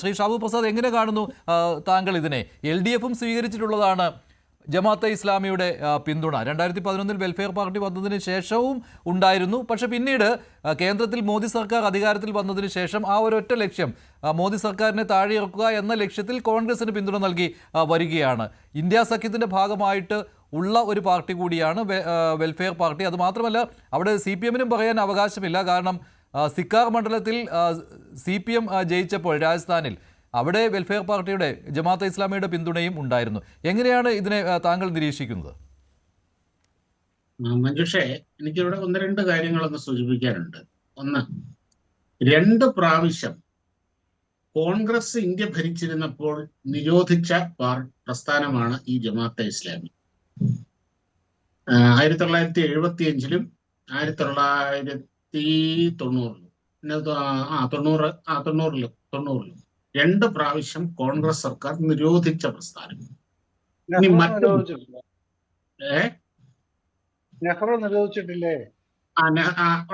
ശ്രീ ഷാബു പ്രസാദ്, എങ്ങനെ കാണുന്നു താങ്കൾ ഇതിനെ? LDFും സ്വീകരിച്ചിട്ടുള്ളതാണ് ജമാഅത്തെ ഇസ്ലാമിയുടെ പിന്തുണ. 2011 വെൽഫെയർ പാർട്ടി വന്നതിന് ശേഷവും ഉണ്ടായിരുന്നു. പക്ഷെ പിന്നീട് കേന്ദ്രത്തിൽ മോദി സർക്കാർ അധികാരത്തിൽ വന്നതിന് ശേഷം ആ ഒരൊറ്റ ലക്ഷ്യം, മോദി സർക്കാരിനെ താഴെയിറക്കുക എന്ന ലക്ഷ്യത്തിൽ കോൺഗ്രസിന് പിന്തുണ നൽകി വരികയാണ്. ഇന്ത്യ സഖ്യത്തിൻ്റെ ഭാഗമായിട്ട് ഉള്ള ഒരു പാർട്ടി കൂടിയാണ് വെൽഫെയർ പാർട്ടി. അതുമാത്രമല്ല, അവിടെ CPMനും പറയാൻ അവകാശമില്ല. കാരണം സിക്കാർ മണ്ഡലത്തിൽ CPM ജയിച്ചപ്പോൾ രാജസ്ഥാനിൽ അവിടെ വെൽഫെയർ പാർട്ടിയുടെ ജമാഅത്തെ ഇസ്ലാമിയുടെ പിന്തുണയും ഉണ്ടായിരുന്നു. എങ്ങനെയാണ് ഇതിനെ താങ്കൾ നിരീക്ഷിക്കുന്നത്? മഞ്ജുഷേ, എനിക്കിവിടെ ഒന്ന് രണ്ട് കാര്യങ്ങളൊന്ന് സൂചിപ്പിക്കാനുണ്ട്. ഒന്ന്, 2 പ്രാവശ്യം കോൺഗ്രസ് ഇന്ത്യ ഭരിച്ചിരുന്നപ്പോൾ നിരോധിച്ച പ്രസ്ഥാനമാണ് ഈ ജമാഅത്തെ ഇസ്ലാമി. 1975-ലും 1990-ലും 2 പ്രാവശ്യം കോൺഗ്രസ് സർക്കാർ നിരോധിച്ച പ്രസ്ഥാനം. ഇനി നെഹ്റു നിരോധിച്ചിട്ടില്ലേ?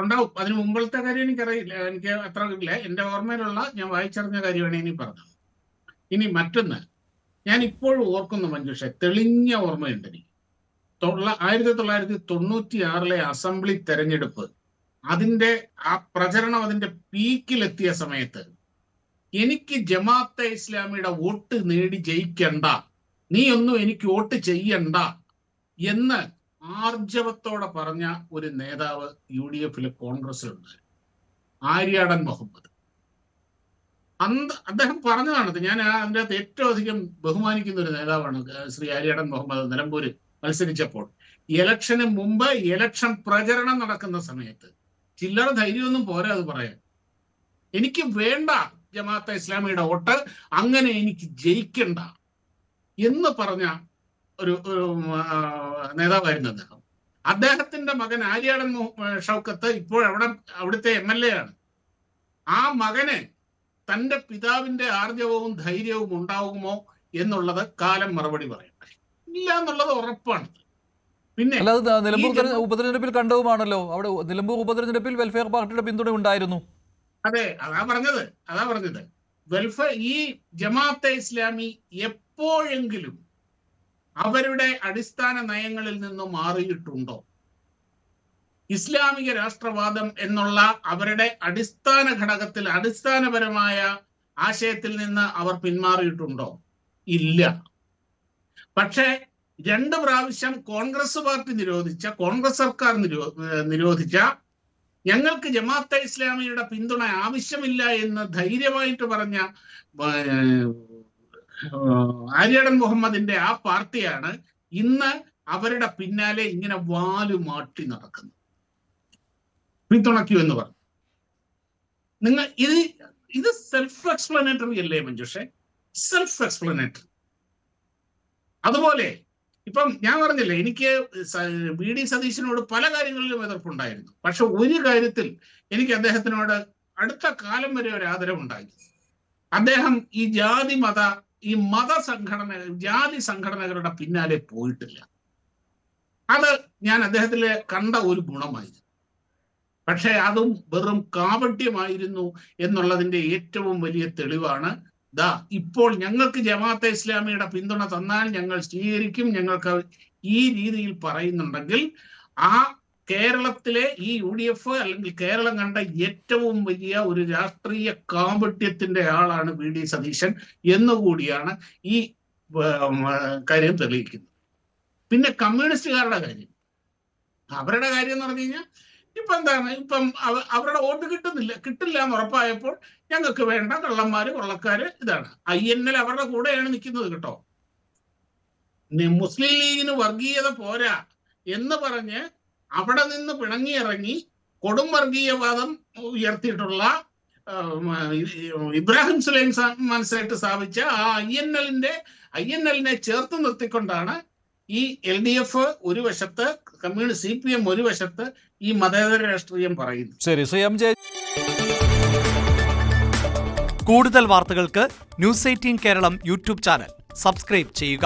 ഉണ്ടാവും. അതിന് മുമ്പത്തെ കാര്യം എനിക്കറിയില്ല, എനിക്ക് അത്ര ഇല്ല. എന്റെ ഓർമ്മയിലുള്ള ഞാൻ വായിച്ചറിഞ്ഞ കാര്യമാണ് ഇനി പറഞ്ഞത്. ഇനി മറ്റൊന്ന്, ഞാൻ ഇപ്പോഴും ഓർക്കുന്നു മഞ്ജുഷ, തെളിഞ്ഞ ഓർമ്മയുണ്ട് എനിക്ക്. 1996-ലെ അസംബ്ലി തെരഞ്ഞെടുപ്പ്, അതിന്റെ ആ പ്രചരണം അതിന്റെ പീക്കിലെത്തിയ സമയത്ത് എനിക്ക് ജമാഅത്തെ ഇസ്ലാമിയുടെ വോട്ട് നേടി ജയിക്കണ്ട, നീ ഒന്നും എനിക്ക് വോട്ട് ചെയ്യണ്ട എന്ന് ആർജവത്തോടെ പറഞ്ഞ ഒരു നേതാവ് UDF-ലെ കോൺഗ്രസിലുണ്ട്, ആര്യാടൻ മുഹമ്മദ്. അദ്ദേഹം പറഞ്ഞതാണത്. ഞാൻ അതിൻ്റെ അകത്ത് ഏറ്റവും അധികം ബഹുമാനിക്കുന്ന ഒരു നേതാവാണ് ശ്രീ ആര്യാടൻ മുഹമ്മദ്. നിലമ്പൂര് മത്സരിച്ചപ്പോൾ ഇലക്ഷന് മുമ്പ് ഇലക്ഷൻ പ്രചരണം നടക്കുന്ന സമയത്ത് ചില്ലറ ധൈര്യമൊന്നും പോരാ അത് പറയാൻ. എനിക്ക് വേണ്ട ജമാഅത്തെ ഇസ്ലാമിയുടെ വോട്ട്, അങ്ങനെ എനിക്ക് ജയിക്കണ്ട എന്ന് പറഞ്ഞ ഒരു നേതാവായിരുന്നു അദ്ദേഹം. അദ്ദേഹത്തിന്റെ മകൻ ആര്യാടൻ ഷൗക്കത്ത് ഇപ്പോൾ അവിടുത്തെ MLA ആണ്. ആ മകന് തന്റെ പിതാവിന്റെ ആർജവവും ധൈര്യവും ഉണ്ടാകുമോ എന്നുള്ളത് കാലം മറുപടി പറയട്ടെ. ഇല്ല എന്നുള്ളത് ഉറപ്പാണ്. പിന്നെ നിലമ്പൂർ ഉപതെരഞ്ഞെടുപ്പിൽ കണ്ടതുമാണല്ലോ, അവിടെ നിലമ്പൂർ ഉപതെരഞ്ഞെടുപ്പിൽ വെൽഫെയർ പാർട്ടിയുടെ പിന്തുണ ഉണ്ടായിരുന്നു. അതെ, അതാ പറഞ്ഞത്. വെൽഫെയർ, ഈ ജമാഅത്തെ ഇസ്ലാമി എപ്പോഴെങ്കിലും അവരുടെ അടിസ്ഥാന നയങ്ങളിൽ നിന്നും മാറിയിട്ടുണ്ടോ? ഇസ്ലാമിക രാഷ്ട്രവാദം എന്നുള്ള അവരുടെ അടിസ്ഥാന ഘടകത്തിൽ, അടിസ്ഥാനപരമായ ആശയത്തിൽ നിന്ന് അവർ പിന്മാറിയിട്ടുണ്ടോ? ഇല്ല. പക്ഷേ 2 പ്രാവശ്യം കോൺഗ്രസ് പാർട്ടി കോൺഗ്രസ് സർക്കാർ നിരോധിച്ച, ഞങ്ങൾക്ക് ജമാഅത്തെ ഇസ്ലാമിയുടെ പിന്തുണ ആവശ്യമില്ല എന്ന് ധൈര്യമായിട്ട് പറഞ്ഞ ആര്യാടൻ മുഹമ്മദിന്റെ ആ പാർട്ടിയാണ് ഇന്ന് അവരുടെ പിന്നാലെ ഇങ്ങനെ വാലുമാട്ടി നടക്കുന്നത്. പിന്തുണയ്ക്കൂ എന്ന് പറഞ്ഞു. നിങ്ങൾ ഇത് സെൽഫ് എക്സ്പ്ലനേറ്ററി അല്ലേ മഞ്ജുഷേ? Self explanatory. അതുപോലെ ഇപ്പം ഞാൻ പറഞ്ഞില്ലേ, എനിക്ക് VD സതീശനോട് പല കാര്യങ്ങളിലും എതിർപ്പുണ്ടായിരുന്നു. പക്ഷെ ഒരു കാര്യത്തിൽ എനിക്ക് അദ്ദേഹത്തിനോട് അടുത്ത കാലം വരെ ഒരു ആദരവുണ്ടായി. അദ്ദേഹം ഈ ജാതി സംഘടനകളുടെ പിന്നാലെ പോയിട്ടില്ല. അത് ഞാൻ അദ്ദേഹത്തിൽ കണ്ട ഒരു ഗുണമായിരുന്നു. പക്ഷെ അതും വെറും കാപട്യമായിരുന്നു എന്നുള്ളതിന്റെ ഏറ്റവും വലിയ തെളിവാണ് ഇപ്പോൾ ഞങ്ങൾക്ക് ജമാഅത്തെ ഇസ്ലാമിയുടെ പിന്തുണ തന്നാൽ ഞങ്ങൾ സ്വീകരിക്കും, ഞങ്ങൾക്ക് ഈ രീതിയിൽ പറയുന്നുണ്ടെങ്കിൽ ആ കേരളത്തിലെ ഈ UDF അല്ലെങ്കിൽ കേരളം കണ്ട ഏറ്റവും വലിയ ഒരു രാഷ്ട്രീയ കാപട്യത്തിന്റെ ആളാണ് VD സതീശൻ എന്നുകൂടിയാണ് ഈ കാര്യം തെളിയിക്കുന്നത്. പിന്നെ കമ്മ്യൂണിസ്റ്റുകാരുടെ കാര്യം, അവരുടെ കാര്യം എന്ന് പറഞ്ഞു കഴിഞ്ഞാൽ ഇപ്പൊ എന്താണ്, ഇപ്പം അവരുടെ വോട്ട് കിട്ടില്ല എന്ന് ഉറപ്പായപ്പോൾ ഞങ്ങൾക്ക് വേണ്ട കള്ളന്മാര് കൊള്ളക്കാര് ഇതാണ്. INL അവരുടെ കൂടെയാണ് നിൽക്കുന്നത് കേട്ടോ. മുസ്ലിം ലീഗിന് വർഗീയത പോരാ എന്ന് പറഞ്ഞ് അവിടെ നിന്ന് പിണങ്ങിയിറങ്ങി കൊടും വർഗീയവാദം ഉയർത്തിയിട്ടുള്ള ഇബ്രാഹിം സുലൈമാൻ സേട്ട് സ്ഥാപിച്ച ആ INL-നെ ചേർത്ത് നിർത്തിക്കൊണ്ടാണ് ഈ LDF ഒരു വശത്ത്, CPM ഒരു വശത്ത് ഈ മതേതര രാഷ്ട്രീയം പറയുന്നു. ശരി, കൂടുതൽ വാർത്തകൾക്ക് News 18 Keralam YouTube channel subscribe ചെയ്യുക.